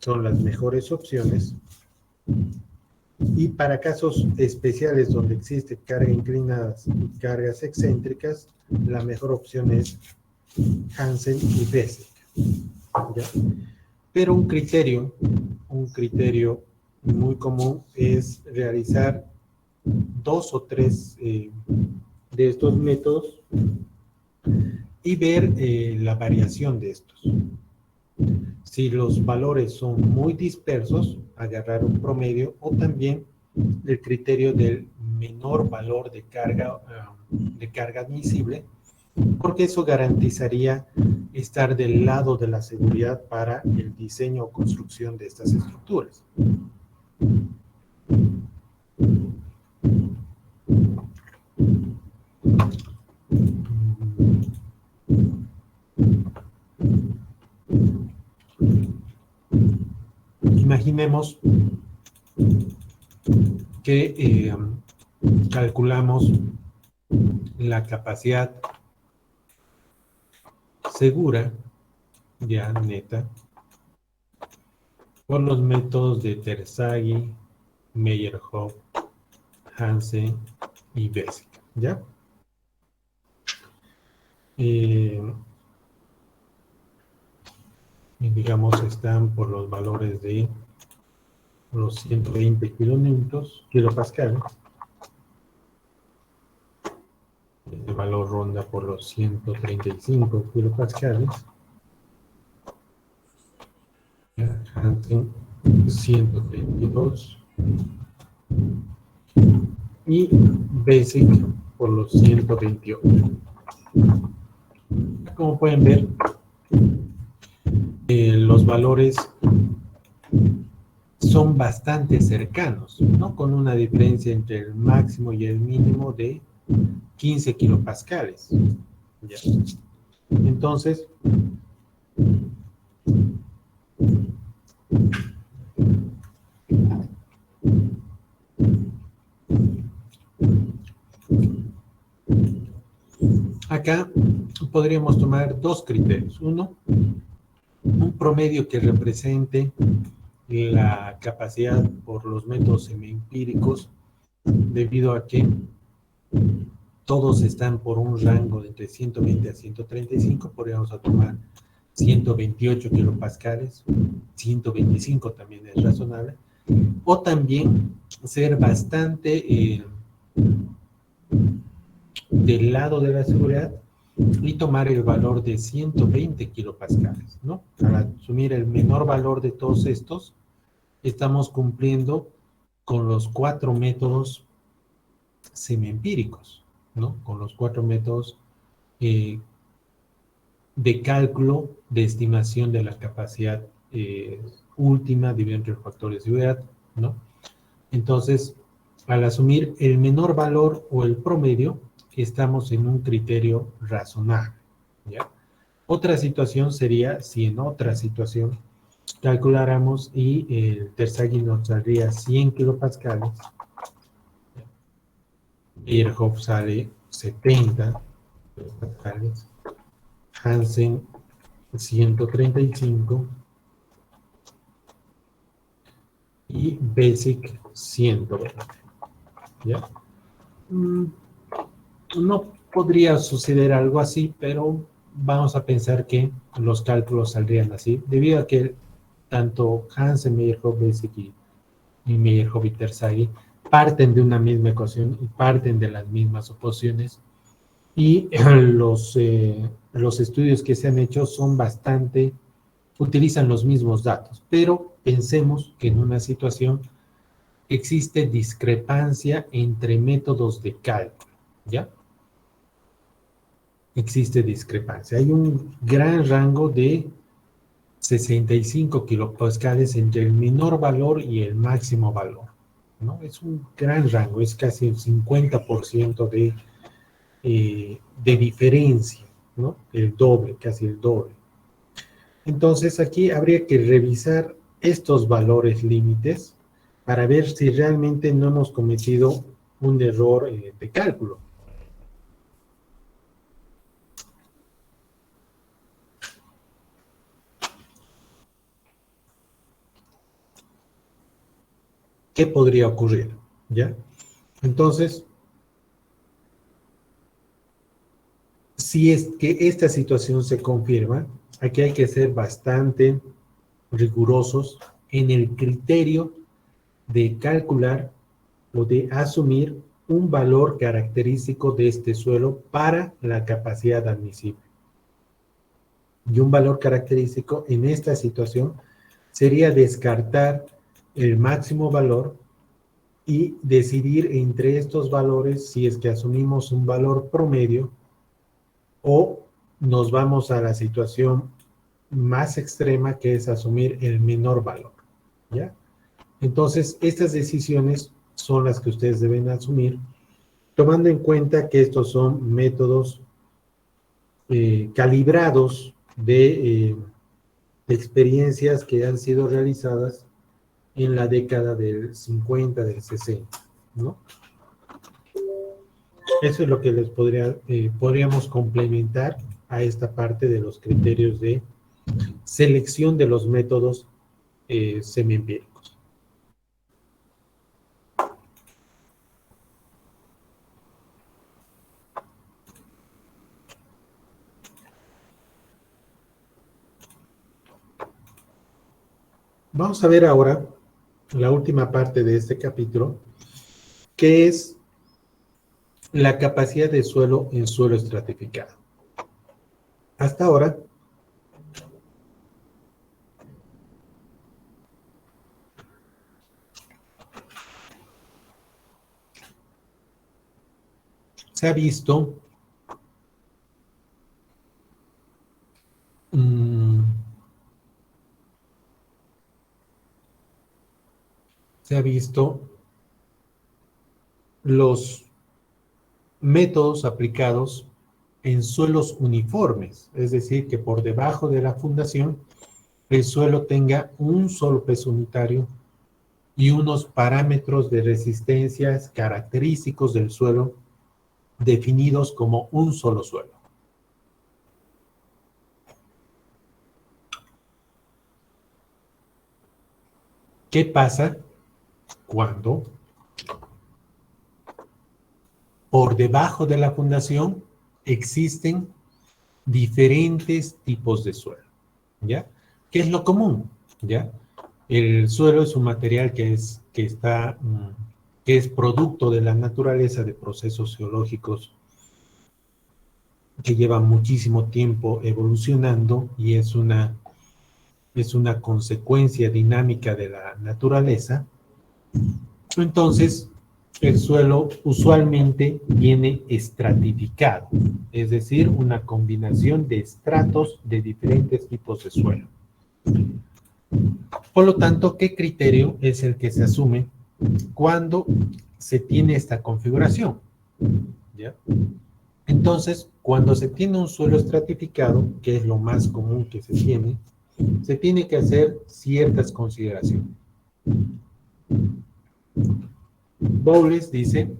son las mejores opciones. Y para casos especiales donde existe carga inclinadas y cargas excéntricas, la mejor opción es Hansen y Bessek, ¿ya? Pero un criterio muy común es realizar 2 o 3 de estos métodos y ver la variación de estos. Si los valores son muy dispersos, agarrar un promedio, o también el criterio del menor valor de carga admisible, porque eso garantizaría estar del lado de la seguridad para el diseño o construcción de estas estructuras. Imaginemos que calculamos la capacidad segura, ya neta, por los métodos de Terzaghi, Meyerhoff, Hansen y Bessek, ¿ya? Digamos, están por los valores de los 120 kilopascales. El valor ronda por los 135 kilopascales. Hansen 132 y Bessek por los 128. Como pueden ver, los valores son bastante cercanos, ¿no? Con una diferencia entre el máximo y el mínimo de 15 kilopascales. ¿Ya? Entonces, acá podríamos tomar dos criterios. Uno, un promedio que represente la capacidad por los métodos semiempíricos, debido a que todos están por un rango de entre 120 a 135, podríamos tomar 128 kilopascales, 125 también es razonable, o también ser bastante del lado de la seguridad y tomar el valor de 120 kilopascales, ¿no? Al asumir el menor valor de todos estos, estamos cumpliendo con los 4 métodos semiempíricos, ¿no? Con los 4 métodos de cálculo de estimación de la capacidad última dividido entre el factor de seguridad, ¿no? Entonces, al asumir el menor valor o el promedio, estamos en un criterio razonable, ¿ya? Otra situación sería si en otra situación calculáramos y el Terzaghi nos saldría 100 kilopascales, Meyerhoff sale 70 kilopascales, Hansen 135 y Bessek 120, ¿ya? No podría suceder algo así, pero vamos a pensar que los cálculos saldrían así, debido a que tanto Hansen, Meyerhoff, Bessek y Meyerhoff y Terzaghi parten de una misma ecuación y parten de las mismas oposiciones, y los estudios que se han hecho son utilizan los mismos datos, pero pensemos que en una situación existe discrepancia entre métodos de cálculo, ¿ya? Existe discrepancia. Hay un gran rango de 65 kilopascales entre el menor valor y el máximo valor, ¿no? Es un gran rango, es casi el 50% de diferencia, ¿no? El doble, casi el doble. Entonces aquí habría que revisar estos valores límites para ver si realmente no hemos cometido un error de cálculo. ¿qué podría ocurrir? ¿Ya? Entonces, si es que esta situación se confirma, aquí hay que ser bastante rigurosos en el criterio de calcular o de asumir un valor característico de este suelo para la capacidad admisible. Y un valor característico en esta situación sería descartar el máximo valor y decidir entre estos valores si es que asumimos un valor promedio o nos vamos a la situación más extrema, que es asumir el menor valor, ¿ya? Entonces, estas decisiones son las que ustedes deben asumir, tomando en cuenta que estos son métodos calibrados de experiencias que han sido realizadas en la década del 50, del 60, ¿no? Eso es lo que les podríamos complementar a esta parte de los criterios de selección de los métodos semiempíricos. Vamos a ver ahora la última parte de este capítulo, que es la capacidad de suelo en suelo estratificado. Hasta ahora, se ha visto los métodos aplicados en suelos uniformes, es decir, que por debajo de la fundación el suelo tenga un solo peso unitario y unos parámetros de resistencias característicos del suelo definidos como un solo suelo. ¿Qué pasa cuando por debajo de la fundación existen diferentes tipos de suelo? ¿Ya? ¿Qué es lo común? ¿Ya? El suelo es un material que es producto de la naturaleza de procesos geológicos que llevan muchísimo tiempo evolucionando y es una consecuencia dinámica de la naturaleza. Entonces, el suelo usualmente viene estratificado, es decir, una combinación de estratos de diferentes tipos de suelo. Por lo tanto, ¿qué criterio es el que se asume cuando se tiene esta configuración? ¿Ya? Entonces, cuando se tiene un suelo estratificado, que es lo más común que se tiene que hacer ciertas consideraciones. Bowles dice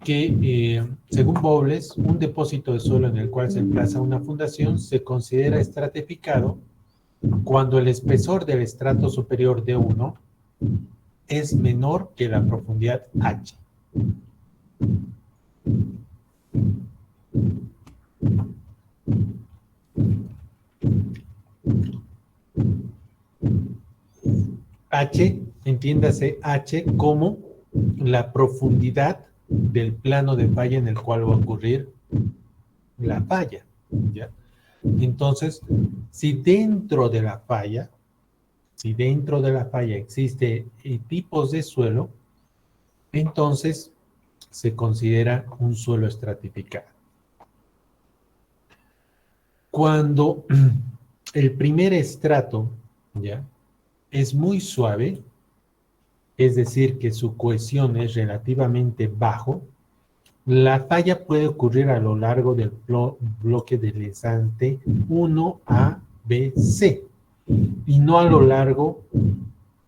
que, según Bowles, un depósito de suelo en el cual se emplaza una fundación se considera estratificado cuando el espesor del estrato superior de 1 es menor que la profundidad H. H, entiéndase H como la profundidad del plano de falla en el cual va a ocurrir la falla, ¿ya? Entonces, si dentro de la falla existe tipos de suelo, entonces se considera un suelo estratificado. Cuando el primer estrato, ¿ya?, es muy suave, es decir, que su cohesión es relativamente bajo, la falla puede ocurrir a lo largo del bloque deslizante 1A, B, C, y no a lo largo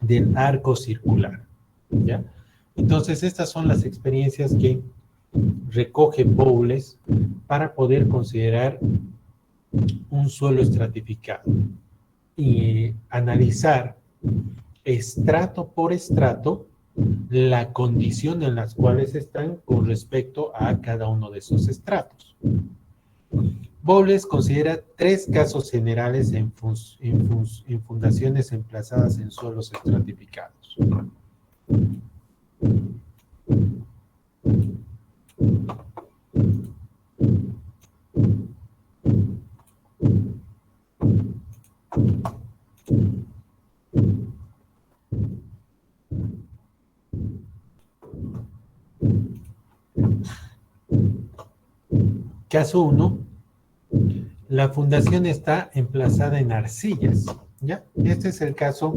del arco circular, ¿ya? Entonces, estas son las experiencias que recoge Bowles para poder considerar un suelo estratificado y analizar estrato por estrato la condición en las cuales están con respecto a cada uno de esos estratos. Bobles considera tres casos generales en fundaciones emplazadas en suelos estratificados. Caso 1. La fundación está emplazada en arcillas. ¿Ya? Este es el caso,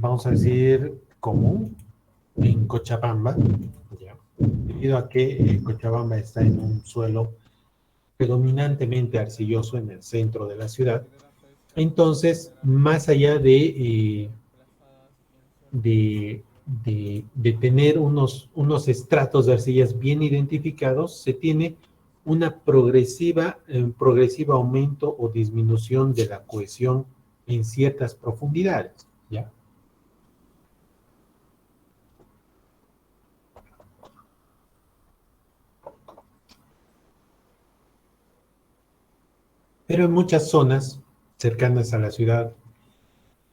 vamos a decir, común en Cochabamba, ¿ya? Debido a que Cochabamba está en un suelo predominantemente arcilloso en el centro de la ciudad. Entonces, más allá de tener unos estratos de arcillas bien identificados, se tiene una progresivo aumento o disminución de la cohesión en ciertas profundidades, ¿ya? Pero en muchas zonas cercanas a la ciudad,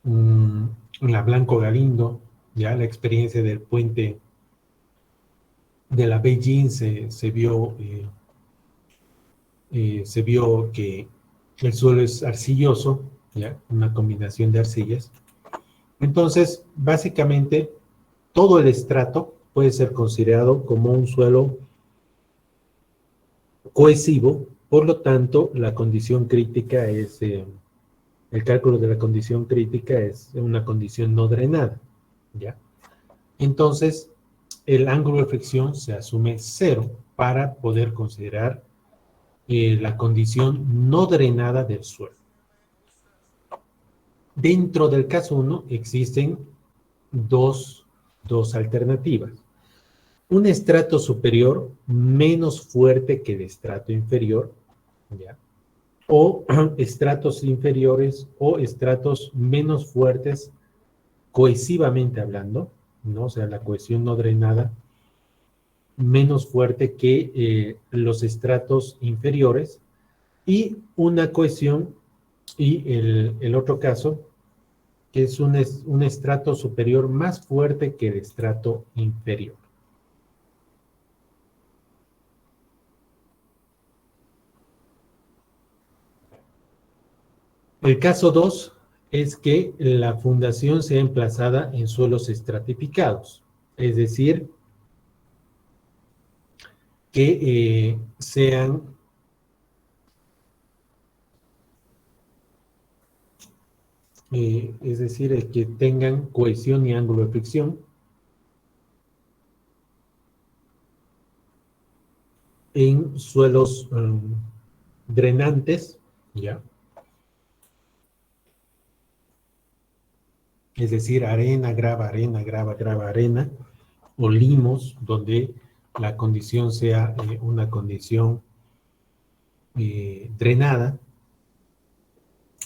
en la Blanco Galindo, ya la experiencia del puente de la Beijing se vio que el suelo es arcilloso, ¿ya? Una combinación de arcillas. Entonces, básicamente, todo el estrato puede ser considerado como un suelo cohesivo, por lo tanto, la condición crítica es, el cálculo de la condición crítica es una condición no drenada, ¿ya? Entonces, el ángulo de fricción se asume 0 para poder considerar la condición no drenada del suelo. Dentro del caso 1 existen dos alternativas. Un estrato superior menos fuerte que el estrato inferior, ¿ya? O estratos inferiores o estratos menos fuertes cohesivamente hablando, ¿no? O sea, la cohesión no drenada menos fuerte que los estratos inferiores, y una cohesión, y el otro caso, que es un estrato superior más fuerte que el estrato inferior. El caso 2 es que la fundación sea emplazada en suelos estratificados, es decir, que sean que tengan cohesión y ángulo de fricción en suelos drenantes, ¿ya? Es decir, arena, grava, arena, o limos, donde la condición sea una condición drenada.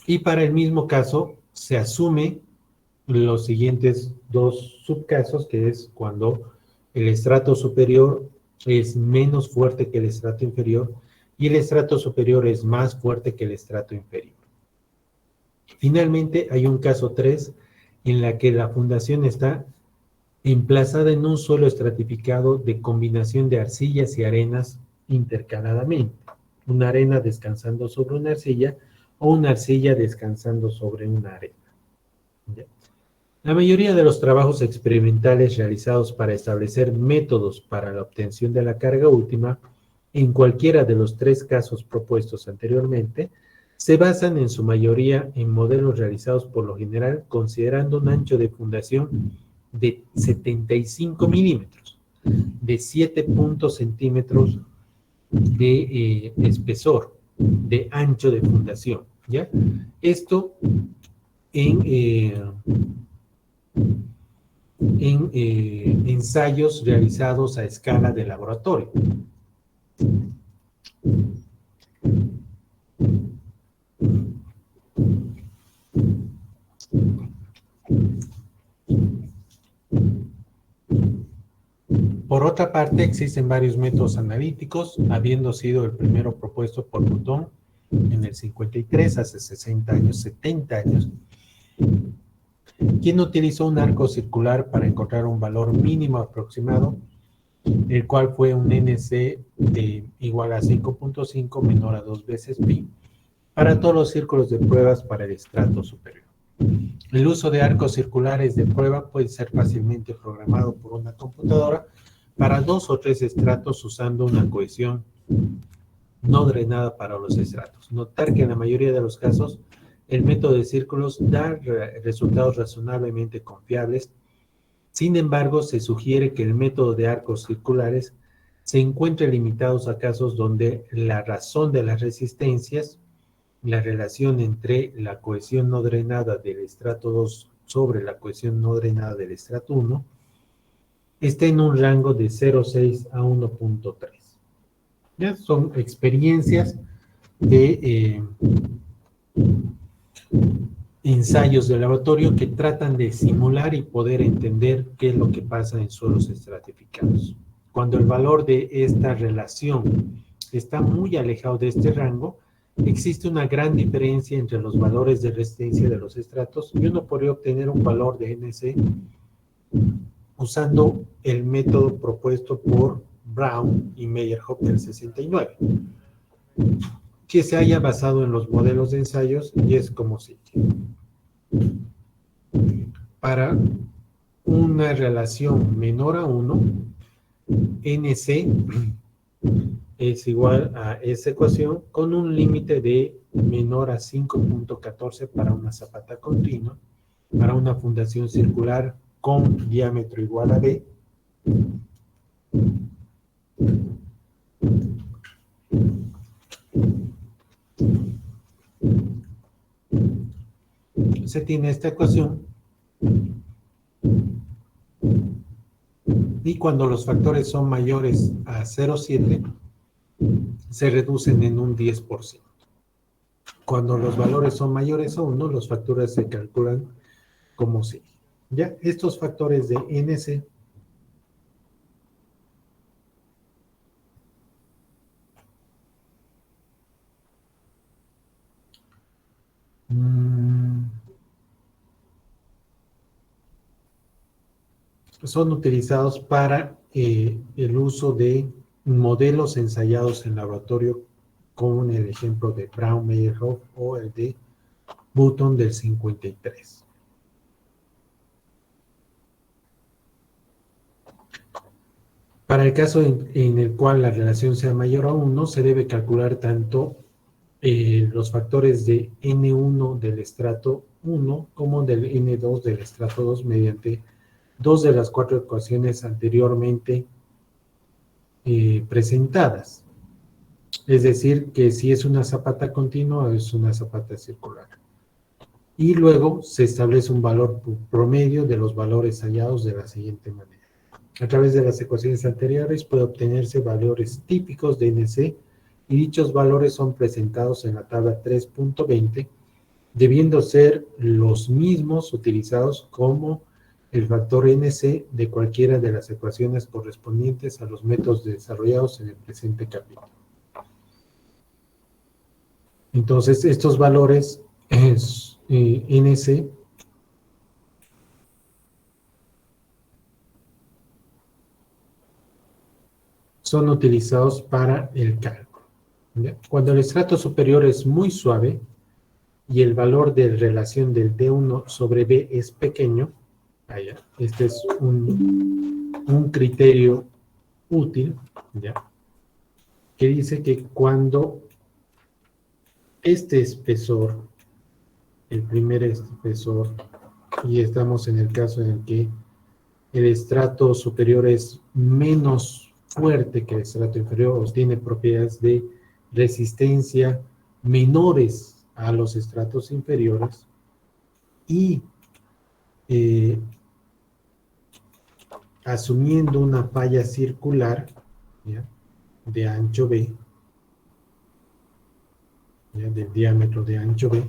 Y para el mismo caso, se asume los siguientes dos subcasos, que es cuando el estrato superior es menos fuerte que el estrato inferior y el estrato superior es más fuerte que el estrato inferior. Finalmente, hay un caso 3 en la que la fundación está emplazada en un suelo estratificado de combinación de arcillas y arenas intercaladamente. Una arena descansando sobre una arcilla o una arcilla descansando sobre una arena. ¿Ya? La mayoría de los trabajos experimentales realizados para establecer métodos para la obtención de la carga última, en cualquiera de los tres casos propuestos anteriormente, se basan en su mayoría en modelos realizados por lo general considerando un ancho de fundación de 75 milímetros, de 7 centímetros de espesor, de ancho de fundación, ¿ya? Esto en ensayos realizados a escala de laboratorio. otra parte, existen varios métodos analíticos, habiendo sido el primero propuesto por Bouton en el 53, hace 60 años, 70 años, quien utilizó un arco circular para encontrar un valor mínimo aproximado, el cual fue un NC de igual a 5.5 menor a 2 veces pi, para todos los círculos de pruebas para el estrato superior. El uso de arcos circulares de prueba puede ser fácilmente programado por una computadora para 2 o 3 estratos usando una cohesión no drenada para los estratos. Notar que en la mayoría de los casos el método de círculos da resultados razonablemente confiables. Sin embargo, se sugiere que el método de arcos circulares se encuentre limitados a casos donde la razón de las resistencias, la relación entre la cohesión no drenada del estrato 2 sobre la cohesión no drenada del estrato 1, esté en un rango de 0,6 a 1.3. Ya son experiencias de ensayos de laboratorio que tratan de simular y poder entender qué es lo que pasa en suelos estratificados. Cuando el valor de esta relación está muy alejado de este rango, existe una gran diferencia entre los valores de resistencia de los estratos y uno podría obtener un valor de NC usando el método propuesto por Brown y Meyerhoff del 69, que se haya basado en los modelos de ensayos y es como sigue. Para una relación menor a 1, NC es igual a esa ecuación con un límite de menor a 5.14 para una zapata continua, para una fundación circular con diámetro igual a B, se tiene esta ecuación y cuando los factores son mayores a 0,7 se reducen en un 10%. Cuando los valores son mayores a 1, los factores se calculan como sigue. Ya, estos factores de NC son utilizados para el uso de modelos ensayados en laboratorio, como en el ejemplo de Brown, Meyerhoff o el de Bouton del 53. Para el caso en el cual la relación sea mayor a 1, se debe calcular tanto los factores de N1 del estrato 1 como del N2 del estrato 2 mediante 2 de las 4 ecuaciones anteriormente presentadas. Es decir, que si es una zapata continua, es una zapata circular. Y luego se establece un valor promedio de los valores hallados de la siguiente manera. A través de las ecuaciones anteriores puede obtenerse valores típicos de NC y dichos valores son presentados en la tabla 3.20, debiendo ser los mismos utilizados como el factor NC de cualquiera de las ecuaciones correspondientes a los métodos desarrollados en el presente capítulo. Entonces, estos valores NC son utilizados para el cálculo. ¿Ya? Cuando el estrato superior es muy suave y el valor de relación del D1 sobre B es pequeño, este es un criterio útil, ¿ya? Que dice que cuando este espesor, el primer espesor, y estamos en el caso en el que el estrato superior es menos fuerte que el estrato inferior, o tiene propiedades de resistencia menores a los estratos inferiores, y asumiendo una falla circular, ¿ya?, de ancho B, ¿ya?, del diámetro de ancho B,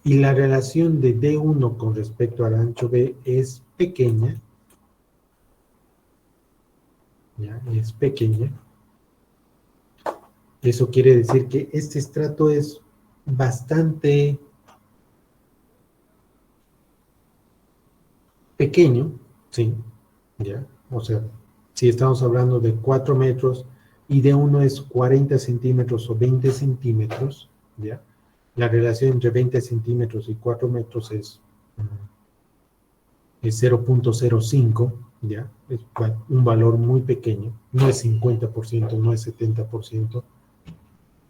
y la relación de D1 con respecto al ancho B es pequeña, ¿ya? Es pequeña. Eso quiere decir que este estrato es bastante pequeño, ¿sí? ¿Ya? O sea, si estamos hablando de 4 metros y de uno es 40 centímetros o 20 centímetros, ¿ya? La relación entre 20 centímetros y 4 metros es 0,05, ¿ya? Es un valor muy pequeño, no es 50%, no es 70%,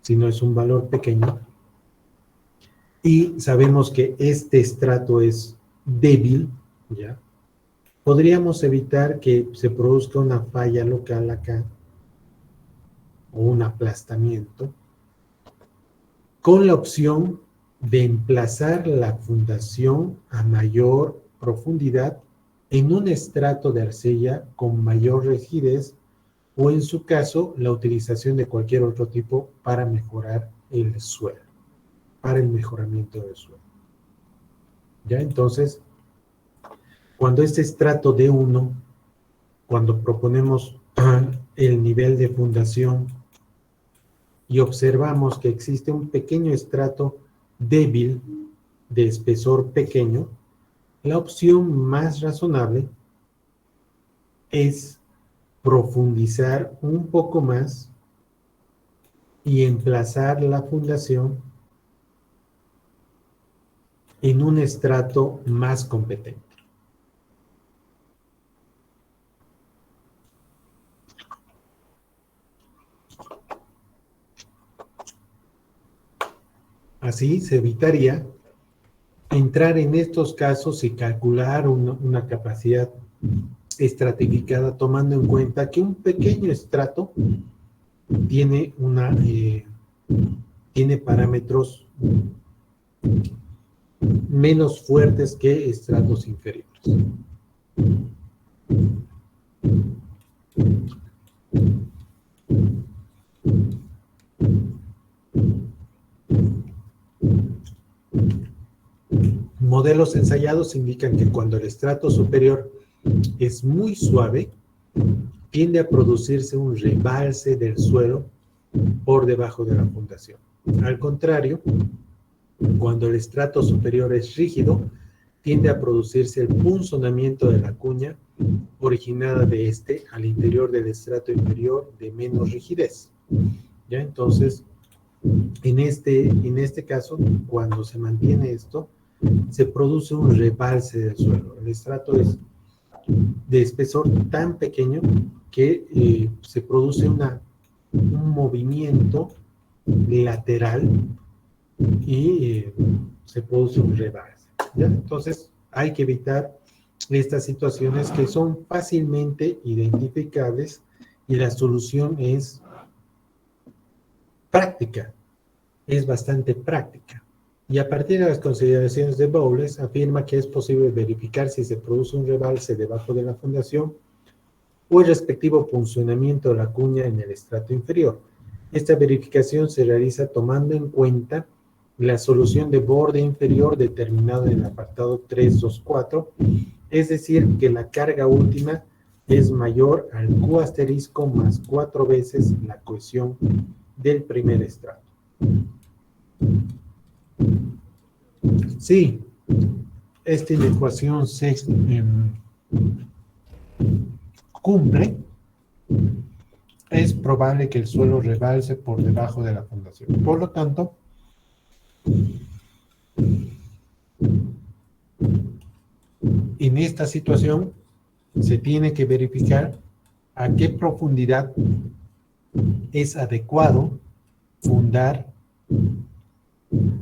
sino es un valor pequeño. Y sabemos que este estrato es débil, ¿ya? Podríamos evitar que se produzca una falla local acá o un aplastamiento con la opción de emplazar la fundación a mayor profundidad en un estrato de arcilla con mayor rigidez o en su caso la utilización de cualquier otro tipo para mejorar el suelo, para el mejoramiento del suelo. ¿Ya? Entonces, cuando este estrato D1, cuando proponemos el nivel de fundación y observamos que existe un pequeño estrato débil de espesor pequeño, la opción más razonable es profundizar un poco más y emplazar la fundación en un estrato más competente. Así se evitaría entrar en estos casos y calcular una capacidad estratificada tomando en cuenta que un pequeño estrato tiene tiene parámetros menos fuertes que estratos inferiores. Modelos ensayados indican que cuando el estrato superior es muy suave, tiende a producirse un rebalse del suelo por debajo de la fundación. Al contrario, cuando el estrato superior es rígido, tiende a producirse el punzonamiento de la cuña originada de este al interior del estrato inferior de menos rigidez. ¿Ya? Entonces, en este caso, cuando se mantiene esto, se produce un rebalse del suelo. El estrato es de espesor tan pequeño que se produce un movimiento lateral y se produce un rebalse. ¿Ya? Entonces, hay que evitar estas situaciones que son fácilmente identificables y la solución es práctica, es bastante práctica. Y a partir de las consideraciones de Bowles, afirma que es posible verificar si se produce un rebalse debajo de la fundación o el respectivo funcionamiento de la cuña en el estrato inferior. Esta verificación se realiza tomando en cuenta la solución de borde inferior determinada en el apartado 324, es decir, que la carga última es mayor al Q asterisco más 4 veces la cohesión del primer estrato. Sí, esta inecuación se cumple. Es probable que el suelo rebalse por debajo de la fundación. Por lo tanto, en esta situación se tiene que verificar a qué profundidad es adecuado fundar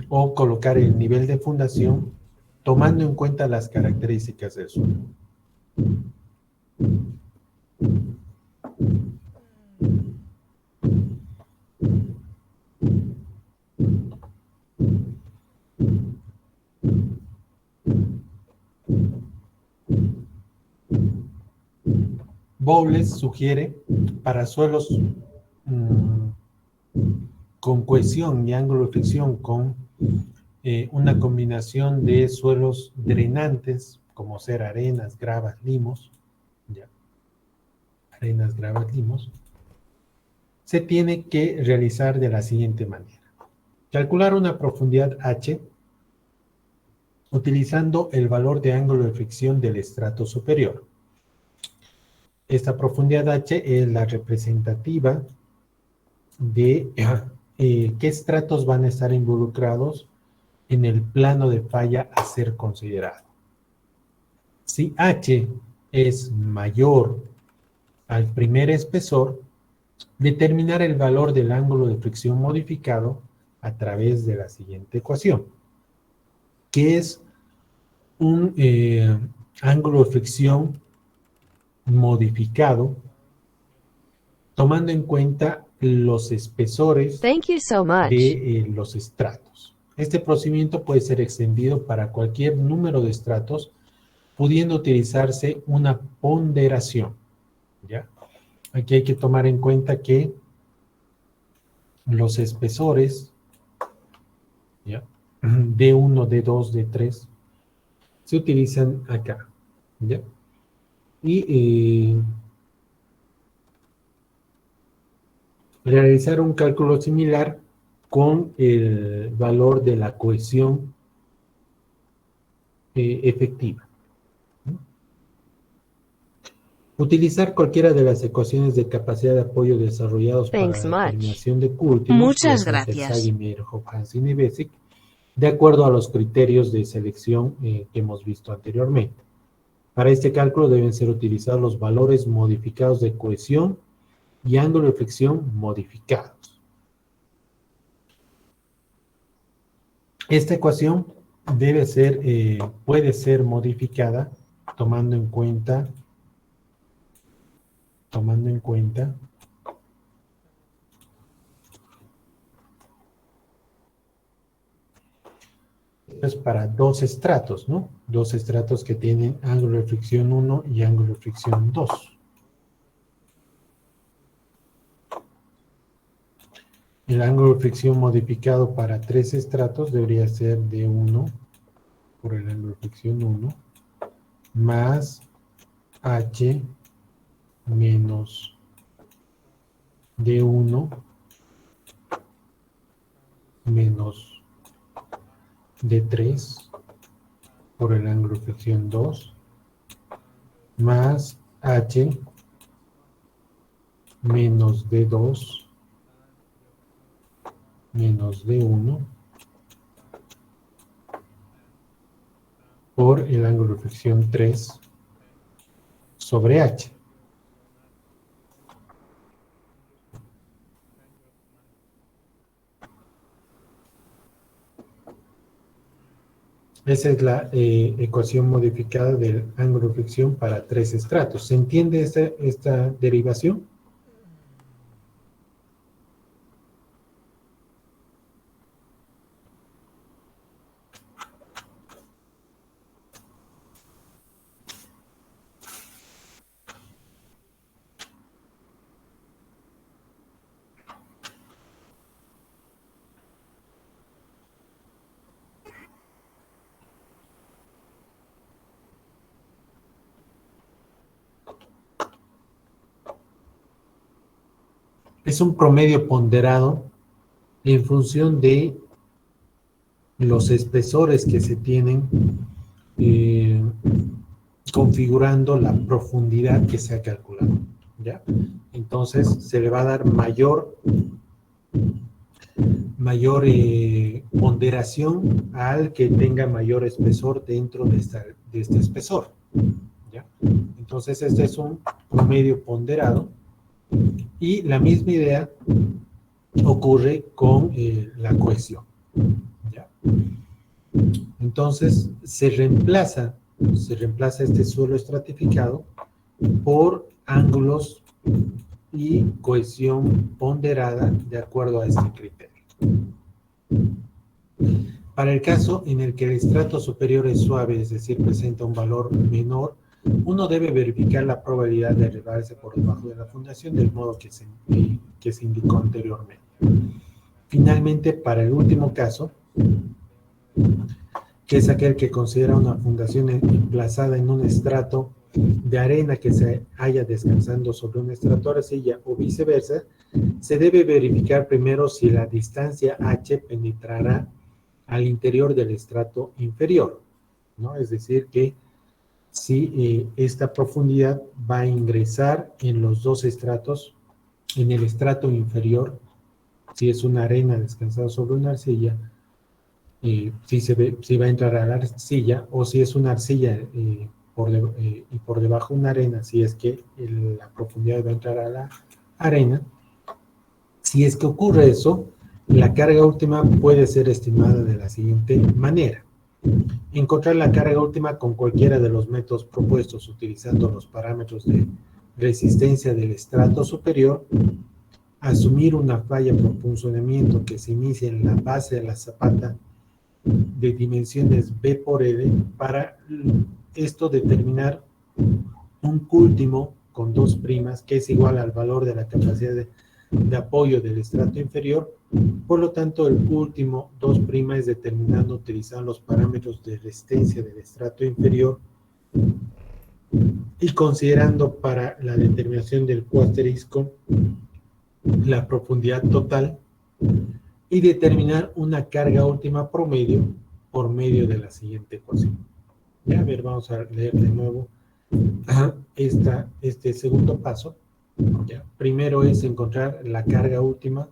o colocar el nivel de fundación tomando en cuenta las características del suelo. Bowles sugiere para suelos con cohesión y ángulo de fricción con una combinación de suelos drenantes, como ser arenas, gravas, limos, ¿ya? arenas, gravas, limos, se tiene que realizar de la siguiente manera. Calcular una profundidad H utilizando el valor de ángulo de fricción del estrato superior. Esta profundidad H es la representativa de qué estratos van a estar involucrados en el plano de falla a ser considerado. Si H es mayor al primer espesor, determinar el valor del ángulo de fricción modificado a través de la siguiente ecuación, que es un ángulo de fricción modificado tomando en cuenta los espesores de los estratos. Este procedimiento puede ser extendido para cualquier número de estratos, pudiendo utilizarse una ponderación, ¿ya? Aquí hay que tomar en cuenta que los espesores, ¿ya? D1, D2, D3, se utilizan acá, ¿ya? Y realizar un cálculo similar con el valor de la cohesión efectiva. Utilizar cualquiera de las ecuaciones de capacidad de apoyo desarrollados para la determinación de Q último, Muchas gracias. Hansen y Bessick, de acuerdo a los criterios de selección que hemos visto anteriormente. Para este cálculo deben ser utilizados los valores modificados de cohesión y ángulo de fricción modificados. Esta ecuación debe ser, puede ser modificada tomando en cuenta es para dos estratos, ¿no? Dos estratos que tienen ángulo de fricción 1 y ángulo de fricción 2. El ángulo de fricción modificado para tres estratos debería ser D1 por el ángulo de fricción 1 más H menos D1 menos D3 por el ángulo de fricción 2 más H menos D2 menos D1 por el ángulo de fricción 3 sobre H. Esa es la ecuación modificada del ángulo de fricción para tres estratos. ¿Se entiende esta derivación? Es un promedio ponderado en función de los espesores que se tienen configurando la profundidad que se ha calculado, ¿ya? Entonces se le va a dar mayor ponderación al que tenga mayor espesor dentro de este espesor, ¿ya? Entonces este es un promedio ponderado y la misma idea ocurre con la cohesión, ¿ya? Entonces se reemplaza este suelo estratificado por ángulos y cohesión ponderada de acuerdo a este criterio. Para el caso en el que el estrato superior es suave, es decir, presenta un valor menor, uno debe verificar la probabilidad de elevarse por debajo de la fundación del modo que se indicó anteriormente. Finalmente, para el último caso, que es aquel que considera una fundación emplazada en un estrato de arena que se haya descansando sobre un estrato de arcilla o viceversa, se debe verificar primero si la distancia h penetrará al interior del estrato inferior, ¿no? Es decir, que si esta profundidad va a ingresar en los dos estratos, en el estrato inferior, si es una arena descansada sobre una arcilla, si va a entrar a la arcilla, o si es una arcilla y por debajo una arena, si es que la profundidad va a entrar a la arena. Si es que ocurre eso, la carga última puede ser estimada de la siguiente manera. Encontrar la carga última con cualquiera de los métodos propuestos utilizando los parámetros de resistencia del estrato superior, asumir una falla por punzonamiento que se inicia en la base de la zapata de dimensiones B por L, para esto determinar un Q último con 2' que es igual al valor de la capacidad de apoyo del estrato inferior. Por lo tanto, el Q último 2' es determinado utilizando los parámetros de resistencia del estrato inferior y considerando para la determinación del Q asterisco la profundidad total, y determinar una carga última promedio por medio de la siguiente ecuación. Ya, a ver, vamos a leer de nuevo este segundo paso. Ya. Primero es encontrar la carga última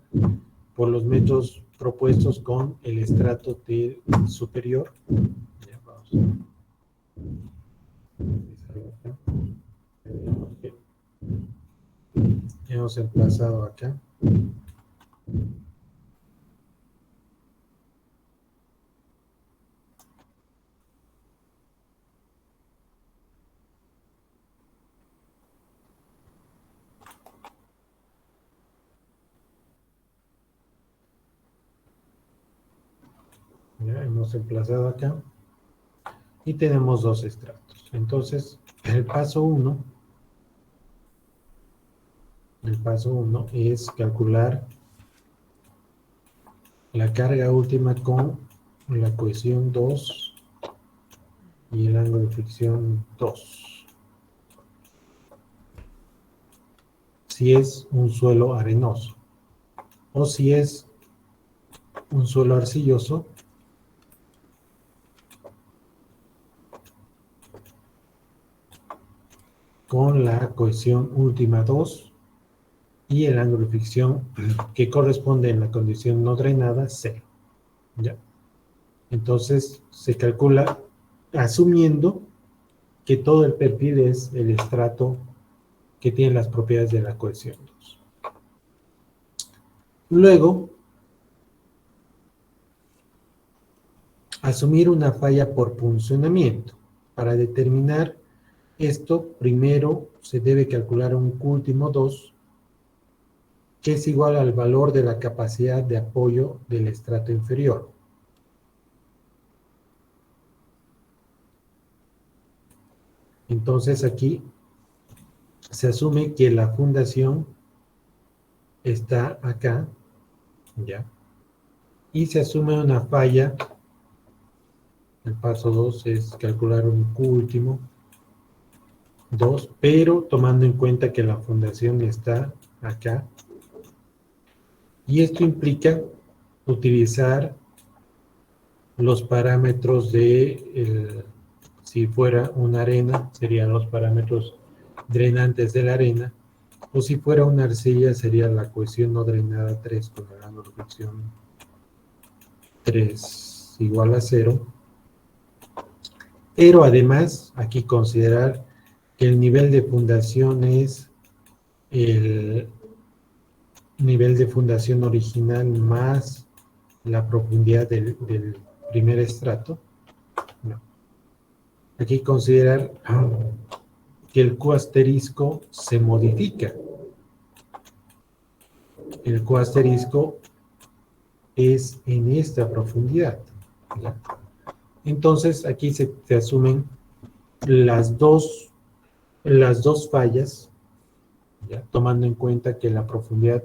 por los métodos propuestos con el estrato superior. Ya, vamos a hemos emplazado acá. Ya hemos emplazado acá y tenemos dos estratos. Entonces, el paso 1 es calcular la carga última con la cohesión 2 y el ángulo de fricción 2. Si es un suelo arenoso, o si es un suelo arcilloso, con la cohesión última 2 y el ángulo de fricción que corresponde en la condición no drenada 0. ¿Ya? Entonces se calcula asumiendo que todo el perfil es el estrato que tiene las propiedades de la cohesión 2. Luego, asumir una falla por punzonamiento. Para determinar esto, primero se debe calcular un Q último 2, que es igual al valor de la capacidad de apoyo del estrato inferior. Entonces aquí se asume que la fundación está acá, ¿ya? Y se asume una falla. El paso 2 es calcular un Q último 2, pero tomando en cuenta que la fundación está acá. Y esto implica utilizar los parámetros si fuera una arena, serían los parámetros drenantes de la arena, o si fuera una arcilla, sería la cohesión no drenada 3 con el ángulo de fricción 3 igual a 0. Pero además, aquí considerar que el nivel de fundación es el nivel de fundación original más la profundidad del primer estrato. No. Aquí considerar que el Q asterisco se modifica. El Q asterisco es en esta profundidad. ¿Ya? Entonces aquí se asumen las dos fallas, ¿ya? Tomando en cuenta que la profundidad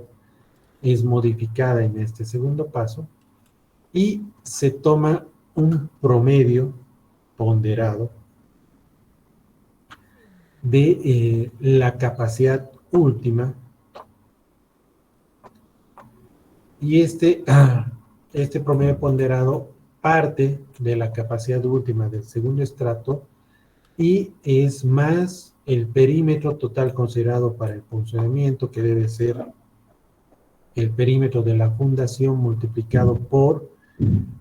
es modificada en este segundo paso, y se toma un promedio ponderado de la capacidad última, y este promedio ponderado parte de la capacidad última del segundo estrato y es más el perímetro total considerado para el funcionamiento, que debe ser el perímetro de la fundación multiplicado por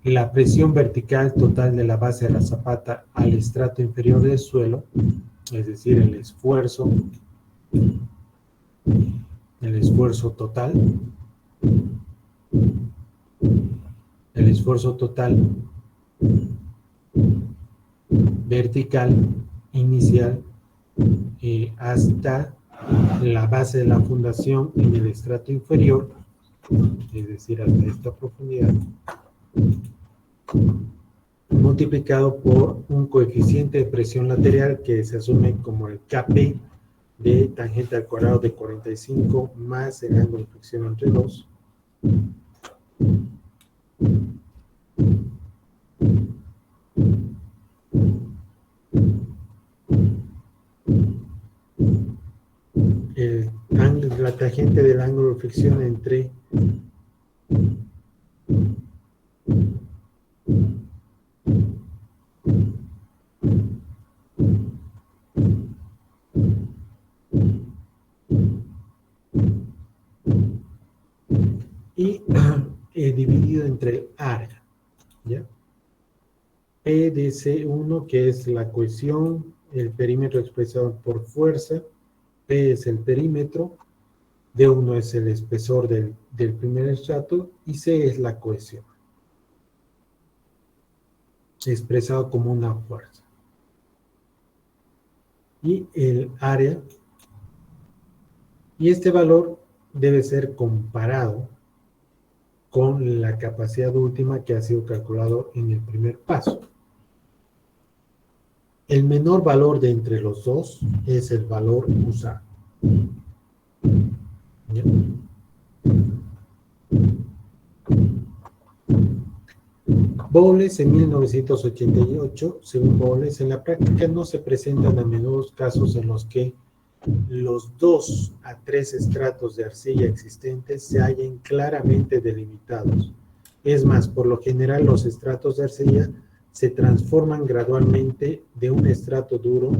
la presión vertical total de la base de la zapata al estrato inferior del suelo, es decir, el esfuerzo total, vertical inicial hasta la base de la fundación en el estrato inferior, es decir, hasta esta profundidad, multiplicado por un coeficiente de presión lateral que se asume como el Kp de tangente al cuadrado de 45 más el ángulo de fricción entre 2. La tangente del ángulo de fricción entre y dividido entre área, ¿ya? P de C1, que es la cohesión, el perímetro expresado por fuerza, P es el perímetro, D1 es el espesor del primer estrato y C es la cohesión, expresado como una fuerza. Y el área, y este valor debe ser comparado con la capacidad última que ha sido calculado en el primer paso. El menor valor de entre los dos es el valor usado. ¿Ya? Bowles en 1988, según Bowles, en la práctica no se presentan a menudo casos en los que los 2 a 3 estratos de arcilla existentes se hallen claramente delimitados. Es más, por lo general los estratos de arcilla se transforman gradualmente de un estrato duro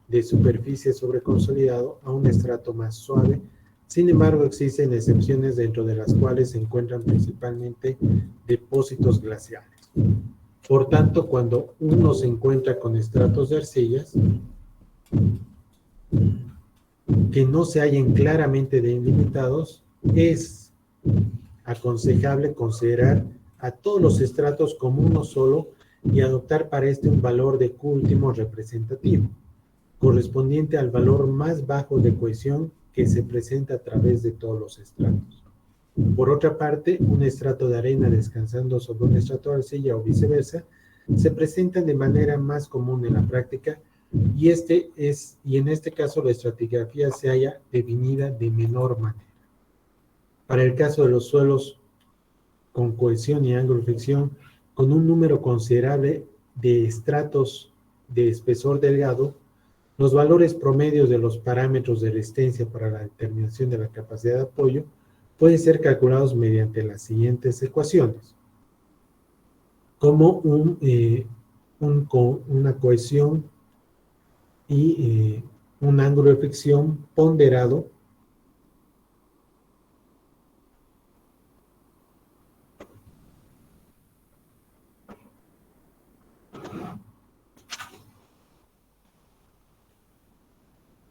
de superficie sobreconsolidado a un estrato más suave. Sin embargo, existen excepciones dentro de las cuales se encuentran principalmente depósitos glaciales. Por tanto, cuando uno se encuentra con estratos de arcillas que no se hallen claramente delimitados, es aconsejable considerar a todos los estratos como uno solo y adoptar para este un valor de Q último representativo, correspondiente al valor más bajo de cohesión que se presenta a través de todos los estratos. Por otra parte, un estrato de arena descansando sobre un estrato de arcilla o viceversa se presentan de manera más común en la práctica y en este caso la estratigrafía se halla definida de menor manera. Para el caso de los suelos con cohesión y ángulo de fricción, con un número considerable de estratos de espesor delgado, los valores promedios de los parámetros de resistencia para la determinación de la capacidad de apoyo pueden ser calculados mediante las siguientes ecuaciones, como una cohesión y un ángulo de fricción ponderado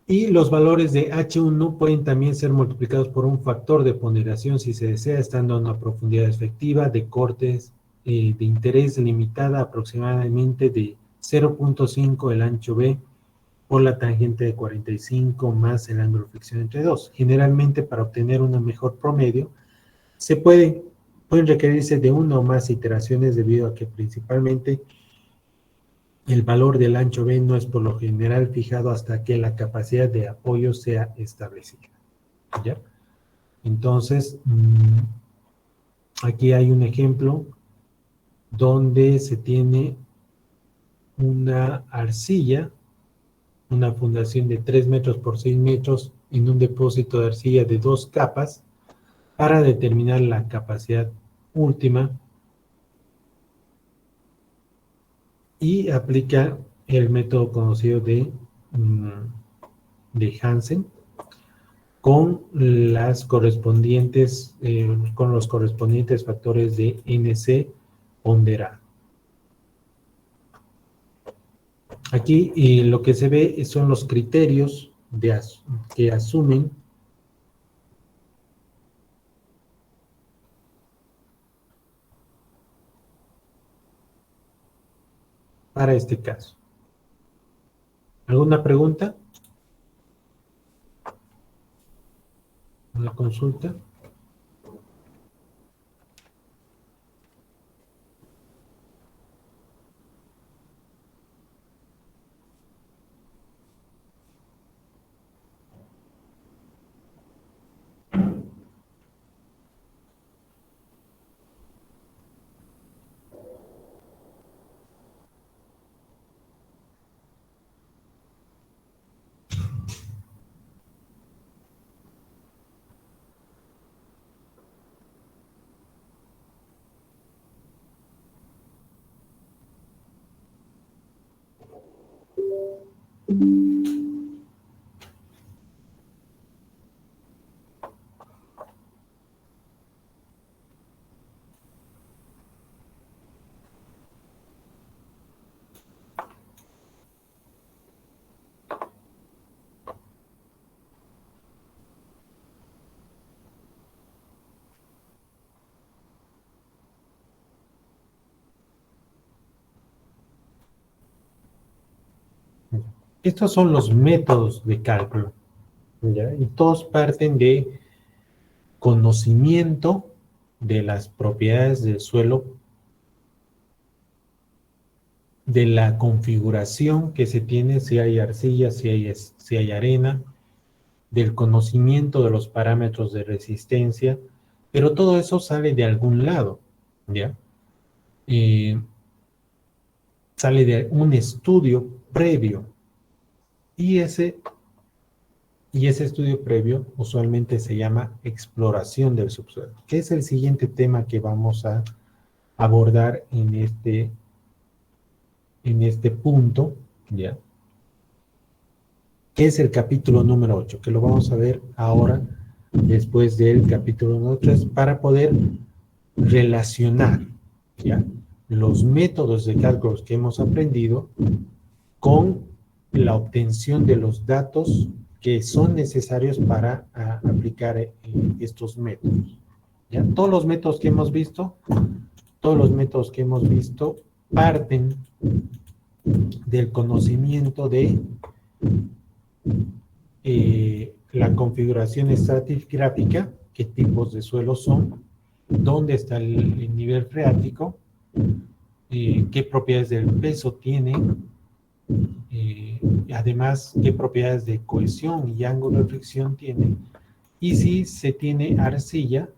y los valores de H1 pueden también ser multiplicados por un factor de ponderación si se desea, estando a una profundidad efectiva de cortes de interés limitada aproximadamente de 0.5 el ancho B por la tangente de 45 más el ángulo de fricción entre 2. Generalmente, para obtener un mejor promedio, pueden requerirse de una o más iteraciones debido a que principalmente el valor del ancho B no es por lo general fijado hasta que la capacidad de apoyo sea establecida. ¿Ya? Entonces, aquí hay un ejemplo donde se tiene una arcilla una fundación de 3 metros por 6 metros en un depósito de arcilla de 2 capas para determinar la capacidad última y aplica el método conocido de Hansen con con los correspondientes factores de NC ponderado. Aquí lo que se ve son los criterios que asumen para este caso. ¿Alguna pregunta? ¿Una consulta? Estos son los métodos de cálculo, ¿ya? Y todos parten de conocimiento de las propiedades del suelo, de la configuración que se tiene, si hay arcilla, si hay arena, del conocimiento de los parámetros de resistencia, pero todo eso sale de algún lado, ¿ya? Sale de un estudio previo, y ese estudio previo usualmente se llama exploración del subsuelo, que es el siguiente tema que vamos a abordar en este punto, ¿ya? Que es el capítulo número 8, que lo vamos a ver ahora después del capítulo número 3 para poder relacionar, ¿ya?, los métodos de cálculos que hemos aprendido con la obtención de los datos que son necesarios para aplicar estos métodos, ¿ya? Todos los métodos que hemos visto parten del conocimiento de la configuración estratigráfica, qué tipos de suelos son, dónde está el nivel freático, qué propiedades del peso tiene, además qué propiedades de cohesión y ángulo de fricción tiene, y si se tiene arcilla,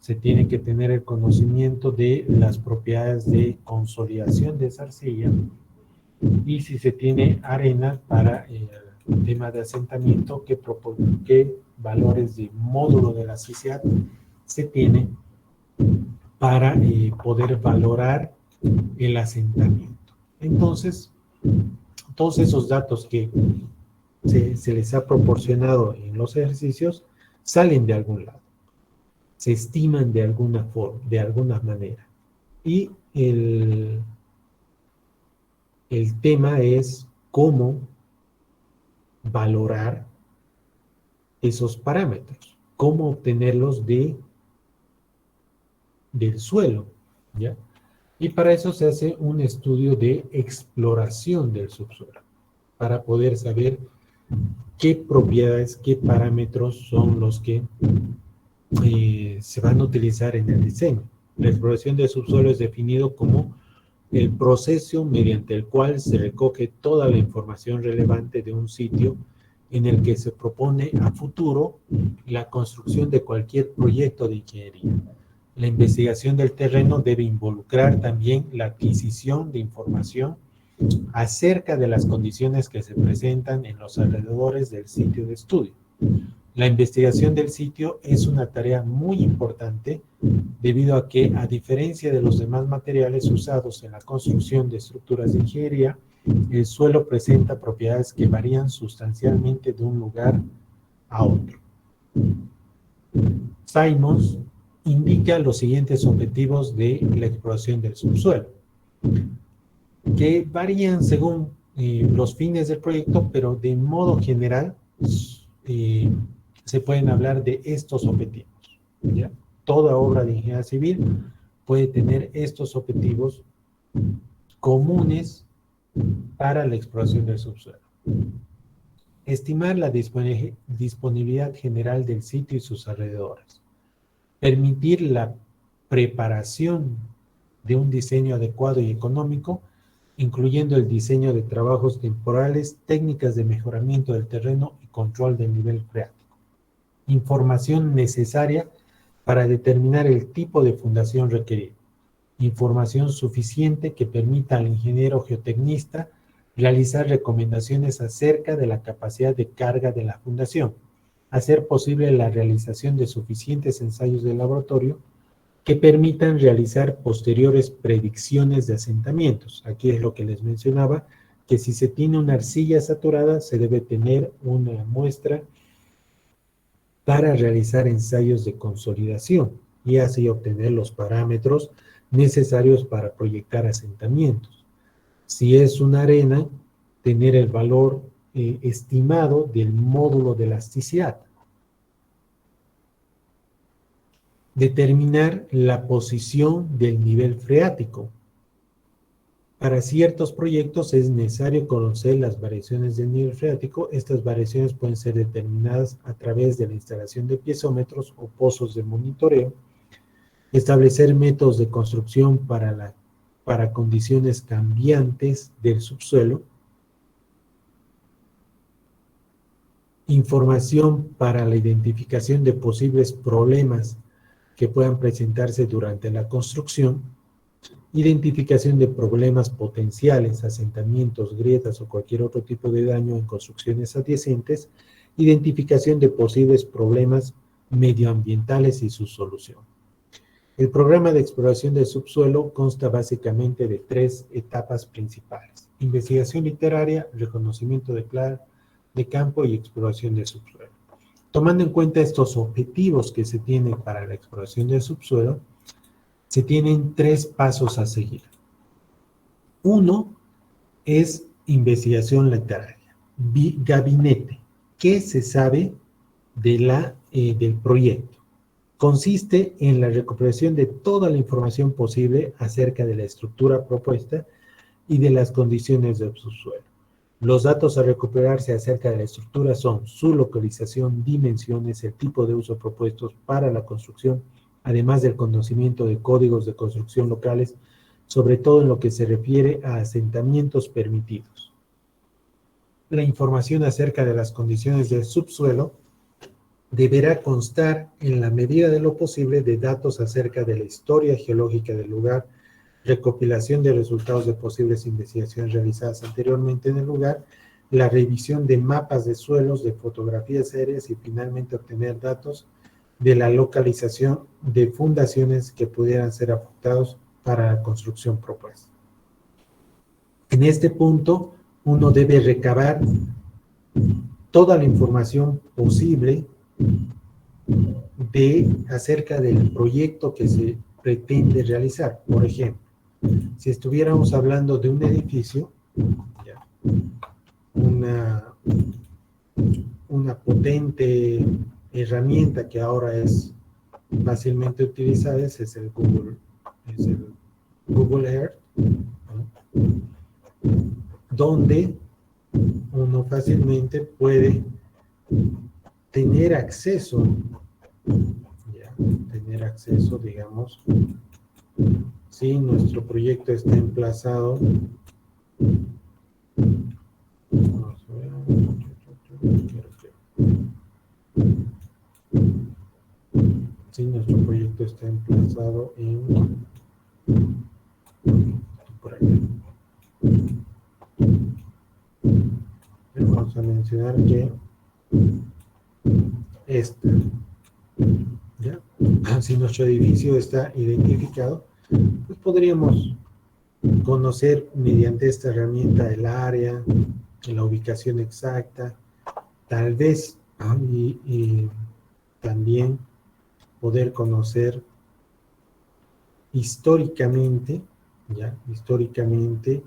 se tiene que tener el conocimiento de las propiedades de consolidación de esa arcilla, y si se tiene arena para el tema de asentamiento, qué valores de módulo de elasticidad se tiene para poder valorar el asentamiento. Entonces, todos esos datos que se les ha proporcionado en los ejercicios salen de algún lado, se estiman de alguna forma, de alguna manera. Y el tema es cómo valorar esos parámetros, cómo obtenerlos del suelo, ¿ya? Y para eso se hace un estudio de exploración del subsuelo, para poder saber qué propiedades, qué parámetros son los que se van a utilizar en el diseño. La exploración del subsuelo es definido como el proceso mediante el cual se recoge toda la información relevante de un sitio en el que se propone a futuro la construcción de cualquier proyecto de ingeniería. La investigación del terreno debe involucrar también la adquisición de información acerca de las condiciones que se presentan en los alrededores del sitio de estudio. La investigación del sitio es una tarea muy importante debido a que, a diferencia de los demás materiales usados en la construcción de estructuras de ingeniería, el suelo presenta propiedades que varían sustancialmente de un lugar a otro. Simons indica los siguientes objetivos de la exploración del subsuelo, que varían según los fines del proyecto, pero de modo general se pueden hablar de estos objetivos, ¿ya? Toda obra de ingeniería civil puede tener estos objetivos comunes para la exploración del subsuelo. Estimar la disponibilidad general del sitio y sus alrededores. Permitir la preparación de un diseño adecuado y económico, incluyendo el diseño de trabajos temporales, técnicas de mejoramiento del terreno y control del nivel freático. Información necesaria para determinar el tipo de fundación requerido. Información suficiente que permita al ingeniero geotecnista realizar recomendaciones acerca de la capacidad de carga de la fundación, hacer posible la realización de suficientes ensayos de laboratorio que permitan realizar posteriores predicciones de asentamientos. Aquí es lo que les mencionaba, que si se tiene una arcilla saturada, se debe tener una muestra para realizar ensayos de consolidación y así obtener los parámetros necesarios para proyectar asentamientos. Si es una arena, tener el valor estimado del módulo de elasticidad. Determinar la posición del nivel freático. Para ciertos proyectos es necesario conocer las variaciones del nivel freático. Estas variaciones pueden ser determinadas a través de la instalación de piezómetros o pozos de monitoreo. Establecer métodos de construcción para condiciones cambiantes del subsuelo. Información para la identificación de posibles problemas que puedan presentarse durante la construcción. Identificación de problemas potenciales, asentamientos, grietas o cualquier otro tipo de daño en construcciones adyacentes. Identificación de posibles problemas medioambientales y su solución. El programa de exploración del subsuelo consta básicamente de 3 etapas principales: investigación literaria, reconocimiento de campo y exploración del subsuelo. Tomando en cuenta estos objetivos que se tienen para la exploración del subsuelo, se tienen 3 pasos a seguir. Uno es investigación literaria. Gabinete. ¿Qué se sabe del proyecto? Consiste en la recuperación de toda la información posible acerca de la estructura propuesta y de las condiciones del subsuelo. Los datos a recuperarse acerca de la estructura son su localización, dimensiones, el tipo de uso propuestos para la construcción, además del conocimiento de códigos de construcción locales, sobre todo en lo que se refiere a asentamientos permitidos. La información acerca de las condiciones del subsuelo deberá constar en la medida de lo posible de datos acerca de la historia geológica del lugar, recopilación de resultados de posibles investigaciones realizadas anteriormente en el lugar, la revisión de mapas de suelos, de fotografías aéreas y finalmente obtener datos de la localización de fundaciones que pudieran ser afectados para la construcción propuesta. En este punto, uno debe recabar toda la información posible acerca del proyecto que se pretende realizar. Por ejemplo, si estuviéramos hablando de un edificio, una potente herramienta que ahora es fácilmente utilizada es el Google Earth, ¿no? Donde uno fácilmente puede tener acceso, digamos, si nuestro proyecto está emplazado, si nuestro proyecto está emplazado por aquí. a mencionar que esta, ¿ya? Si nuestro edificio está identificado, pues podríamos conocer mediante esta herramienta el área, la ubicación exacta, tal vez, y también poder conocer históricamente, ¿ya? Históricamente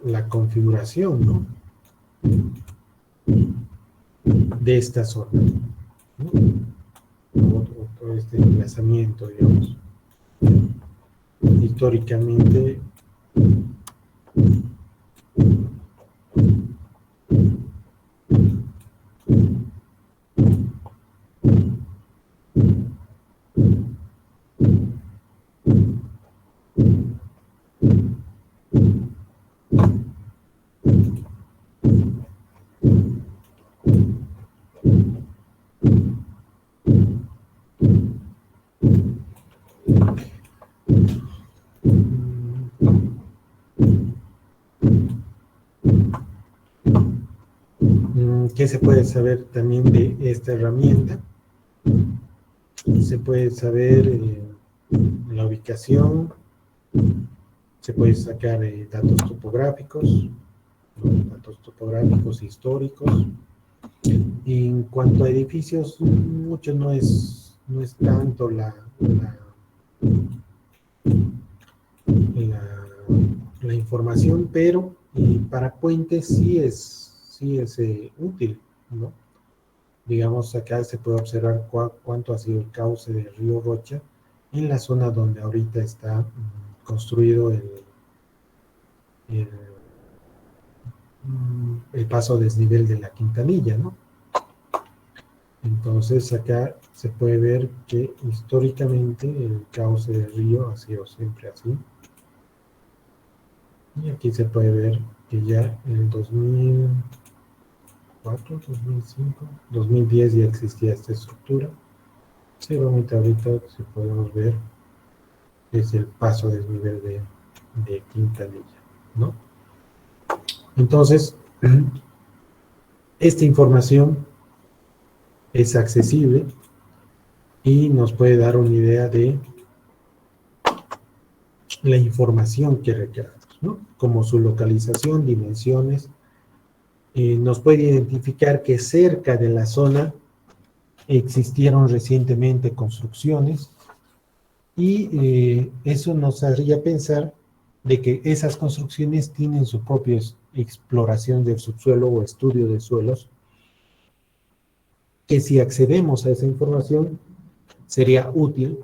la configuración, ¿no? De esta zona, ¿no? O este emplazamiento, digamos. Históricamente ¿qué se puede saber también de esta herramienta? Se puede saber la ubicación, se puede sacar datos topográficos, ¿no? Datos topográficos históricos. Y en cuanto a edificios, mucho no es tanto la información, pero para puentes sí es útil, ¿no? Digamos, acá se puede observar cuánto ha sido el cauce del río Rocha en la zona donde ahorita está construido el paso a desnivel de la Quintanilla, ¿no? Entonces acá se puede ver que históricamente el cauce del río ha sido siempre así. Y aquí se puede ver que ya en el 2004, 2005, 2010 ya existía esta estructura. Seguramente ahorita si podemos ver es el paso a desnivel de Quintanilla, ¿no? Entonces, esta información es accesible y nos puede dar una idea de la información que requeramos, ¿no? Como su localización, dimensiones. Nos puede identificar que cerca de la zona existieron recientemente construcciones y eso nos haría pensar de que esas construcciones tienen su propia exploración del subsuelo o estudio de suelos, que si accedemos a esa información sería útil,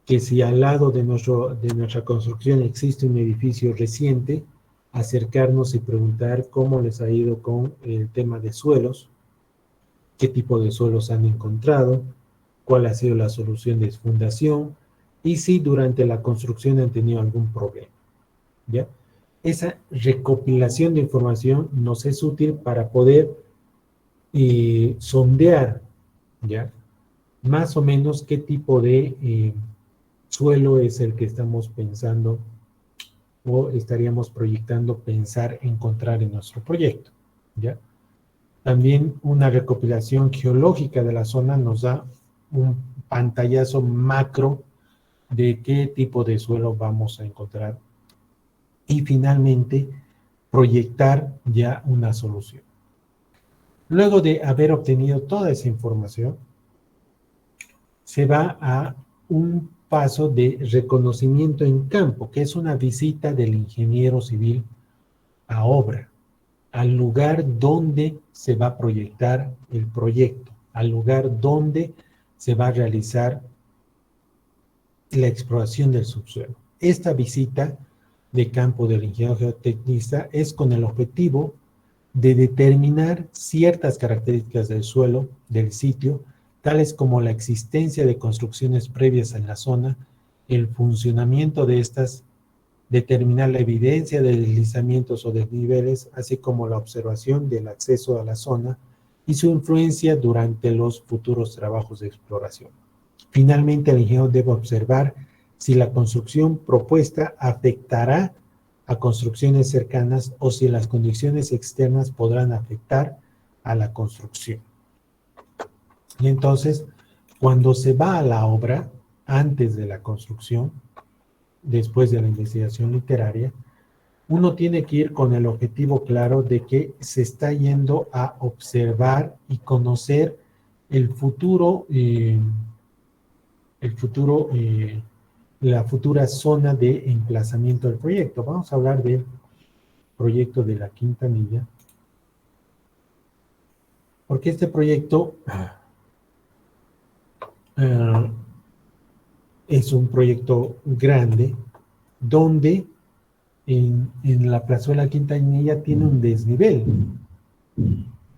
que si al lado de nuestra construcción existe un edificio reciente, acercarnos y preguntar cómo les ha ido con el tema de suelos, qué tipo de suelos han encontrado, cuál ha sido la solución de fundación y si durante la construcción han tenido algún problema, ¿ya? Esa recopilación de información nos es útil para poder sondear, ¿ya? Más o menos qué tipo de suelo es el que estamos pensando o estaríamos proyectando pensar encontrar en nuestro proyecto, ¿ya? También una recopilación geológica de la zona nos da un pantallazo macro de qué tipo de suelo vamos a encontrar y finalmente proyectar ya una solución. Luego de haber obtenido toda esa información, se va a un paso de reconocimiento en campo, que es una visita del ingeniero civil a obra, al lugar donde se va a proyectar el proyecto, al lugar donde se va a realizar la exploración del subsuelo. Esta visita de campo del ingeniero geotecnista es con el objetivo de determinar ciertas características del suelo, del sitio, tales como la existencia de construcciones previas en la zona, el funcionamiento de estas, determinar la evidencia de deslizamientos o desniveles, así como la observación del acceso a la zona y su influencia durante los futuros trabajos de exploración. Finalmente, el ingeniero debe observar si la construcción propuesta afectará a construcciones cercanas o si las condiciones externas podrán afectar a la construcción. Y entonces, cuando se va a la obra, antes de la construcción, después de la investigación literaria, uno tiene que ir con el objetivo claro de que se está yendo a observar y conocer el futuro, la futura zona de emplazamiento del proyecto. Vamos a hablar del proyecto de la Quintanilla, porque este proyecto es un proyecto grande donde en la plazuela Quintanilla tiene un desnivel,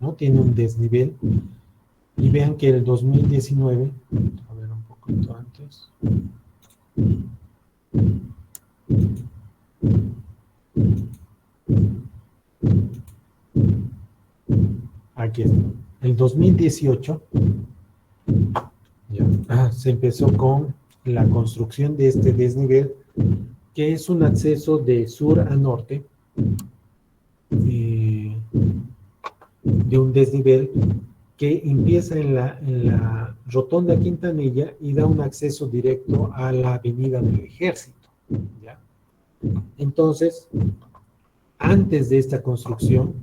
¿no? Tiene un desnivel. Y vean que el 2019, a ver un poquito antes, aquí está, el 2018 ya, se empezó con la construcción de este desnivel, que es un acceso de sur a norte, de un desnivel que empieza en la rotonda Quintanilla y da un acceso directo a la avenida del Ejército, ¿ya? Entonces, antes de esta construcción,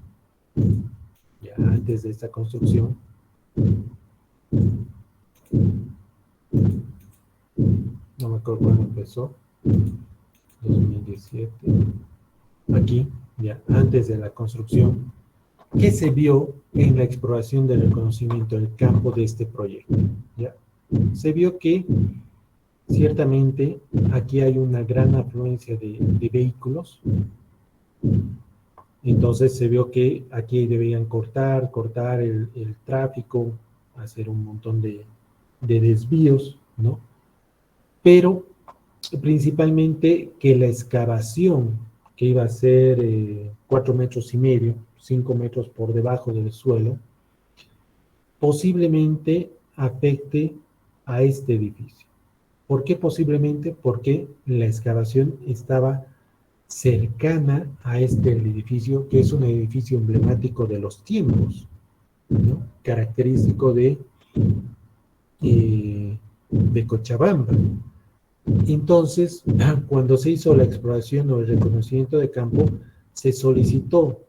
no me acuerdo cuándo empezó, 2017, aquí, ya, antes de la construcción, ¿qué se vio en la exploración del reconocimiento del campo de este proyecto? ¿Ya? Se vio que ciertamente aquí hay una gran afluencia de vehículos, entonces se vio que aquí debían cortar el tráfico, hacer un montón de desvíos, ¿no? Pero principalmente que la excavación, que iba a ser 4,5 metros, 5 metros por debajo del suelo, posiblemente afecte a este edificio. ¿Por qué posiblemente? Porque la excavación estaba cercana a este edificio, que es un edificio emblemático de los tiempos, ¿no? Característico de Cochabamba. Entonces, cuando se hizo la exploración o el reconocimiento de campo, se solicitó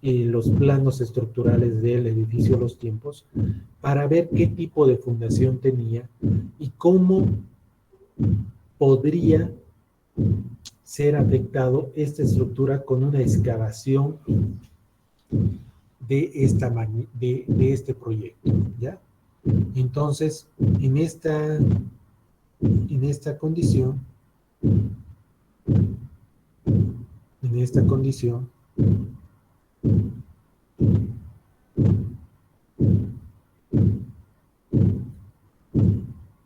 los planos estructurales del edificio Los Tiempos para ver qué tipo de fundación tenía y cómo podría ser afectado esta estructura con una excavación de este proyecto, ¿ya? Entonces, en esta condición,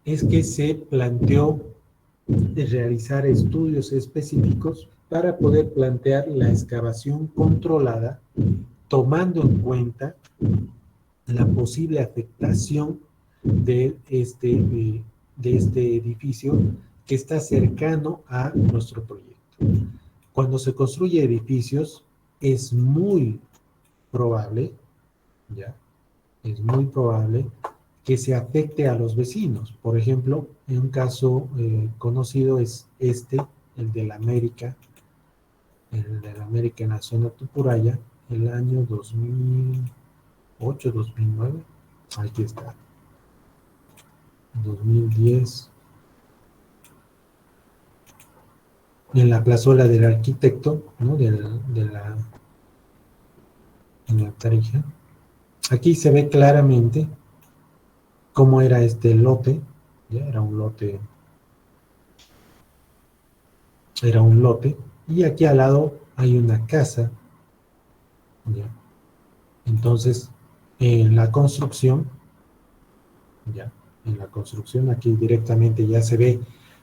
es que se planteó realizar estudios específicos para poder plantear la excavación controlada, tomando en cuenta la posible afectación de este edificio que está cercano a nuestro proyecto. Cuando se construye edificios, es muy probable, ¿ya? Es muy probable que se afecte a los vecinos. Por ejemplo, en un caso conocido es el de la América, en la zona Tupuraya, el año 2008, 2009, aquí está, 2010, en la plazuela del arquitecto, ¿no? En la Tarija. Aquí se ve claramente cómo era este lote, ya era un lote, y aquí al lado hay una casa, ¿ya? Entonces, en la construcción, aquí directamente ya se ve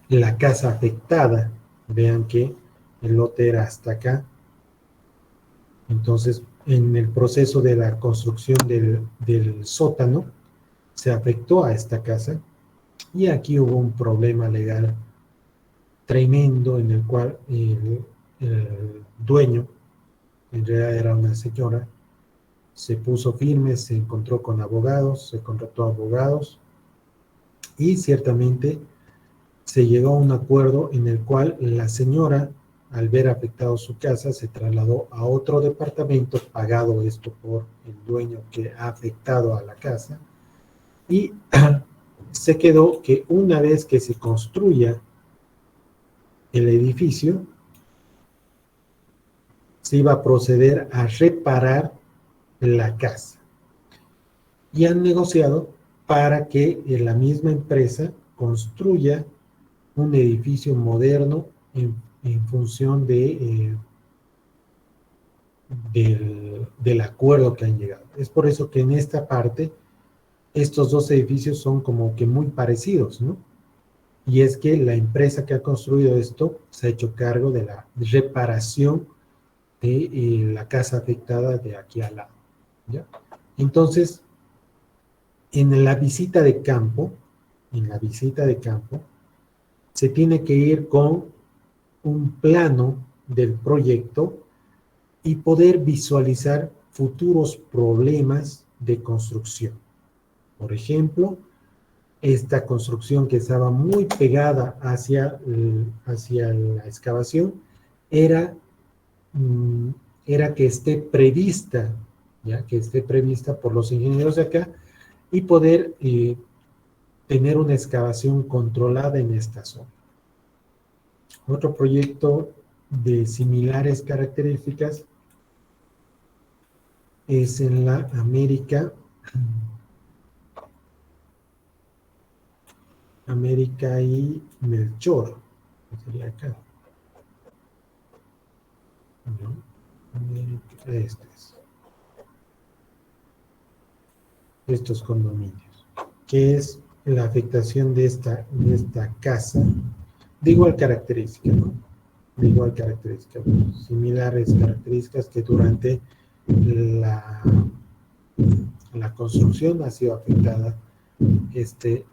la casa afectada. Vean que el lote era hasta acá. Entonces, en el proceso de la construcción del sótano, se afectó a esta casa Y aquí hubo un problema legal tremendo en el cual el dueño, en realidad era una señora, se puso firme, se encontró con abogados, se contrató abogados y ciertamente se llegó a un acuerdo en el cual la señora, al ver afectado su casa, se trasladó a otro departamento, pagado esto por el dueño que ha afectado a la casa, y se quedó que una vez que se construya el edificio, se iba a proceder a reparar la casa. Y han negociado para que la misma empresa construya un edificio moderno en función del acuerdo que han llegado. Es por eso que en esta parte estos dos edificios son como que muy parecidos, ¿no? Y es que la empresa que ha construido esto se ha hecho cargo de la reparación de la casa afectada de aquí al lado, ¿ya? Entonces, en la visita de campo, se tiene que ir con un plano del proyecto y poder visualizar futuros problemas de construcción. Por ejemplo, esta construcción que estaba muy pegada hacia la excavación era que esté prevista, ¿ya? Que esté prevista por los ingenieros de acá y poder tener una excavación controlada en esta zona. Otro proyecto de similares características es en la América y Melchor, sería acá. ¿No? América, estos condominios, que es la afectación de esta casa de igual característica, ¿no? De igual característica, similares características que durante la construcción ha sido afectada este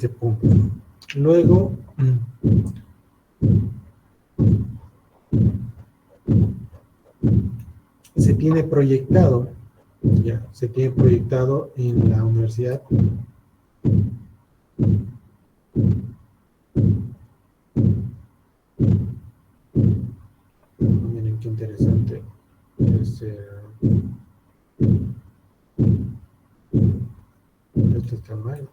punto. Luego, se tiene proyectado en la universidad miren qué interesante. Esto está mal.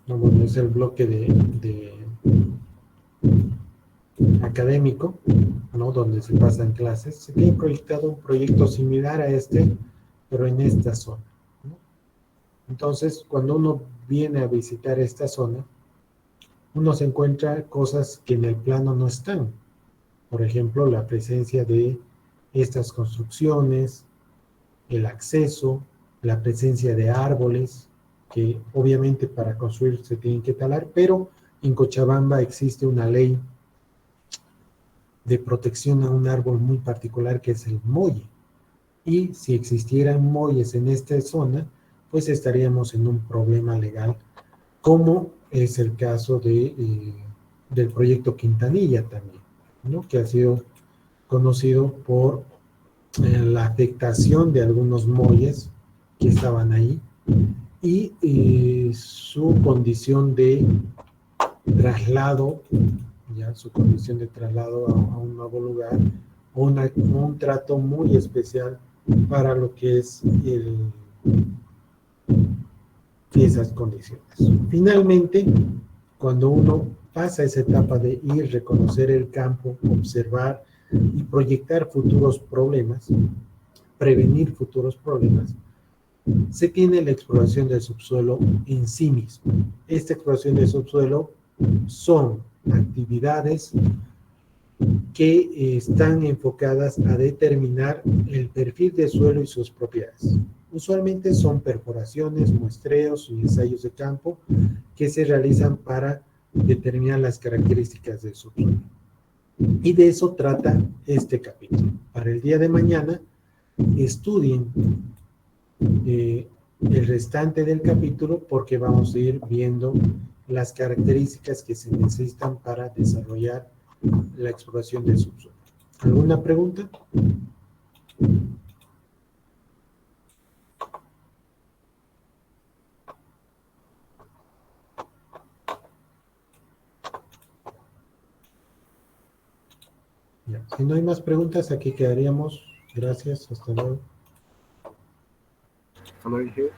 No, bueno, es el bloque de académico, ¿no? Donde se pasan clases. Se tiene proyectado un proyecto similar a este, pero en esta zona, ¿no? Entonces, cuando uno viene a visitar esta zona, uno se encuentra cosas que en el plano no están. Por ejemplo, la presencia de estas construcciones, el acceso, la presencia de árboles, que obviamente para construir se tienen que talar, pero en Cochabamba existe una ley de protección a un árbol muy particular que es el molle. Y si existieran molles en esta zona, pues estaríamos en un problema legal, como es el caso del proyecto Quintanilla también, ¿no? Que ha sido conocido por la afectación de algunos molles que estaban ahí y su condición de traslado, ya su condición de traslado a un nuevo lugar, un trato muy especial para lo que es esas condiciones. Finalmente, cuando uno pasa esa etapa de ir, reconocer el campo, observar y proyectar futuros problemas, prevenir futuros problemas, se tiene la exploración del subsuelo en sí mismo. Esta exploración del subsuelo son actividades que están enfocadas a determinar el perfil de suelo y sus propiedades. Usualmente son perforaciones, muestreos y ensayos de campo que se realizan para determinar las características del subsuelo. Y de eso trata este capítulo. Para el día de mañana, estudien el restante del capítulo porque vamos a ir viendo las características que se necesitan para desarrollar la exploración del subsuelo. ¿Alguna pregunta? Ya. Si no hay más preguntas, aquí quedaríamos. Gracias, hasta luego. Hasta luego.